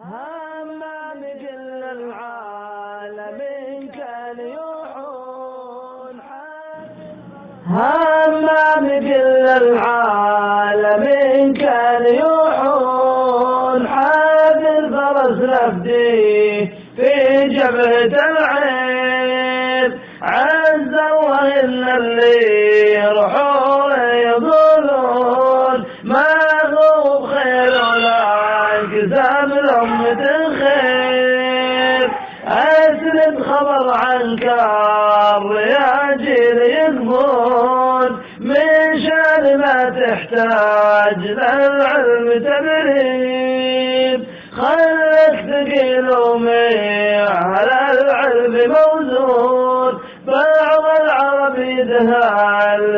همام كل العالمين كان يوحون همام كل العالمين كان يوحون حاد الفرس لفدي في جبهة العين عز الله إن اللي يروحون يقولون ما غوب خير ولا انكساب الأمة الخير أسند خبر عنك الرياجيل يقبون من شان ما تحتاج للعلم تدريب خلك ثقيل ومي على العلم موزون بعض العرب يدهل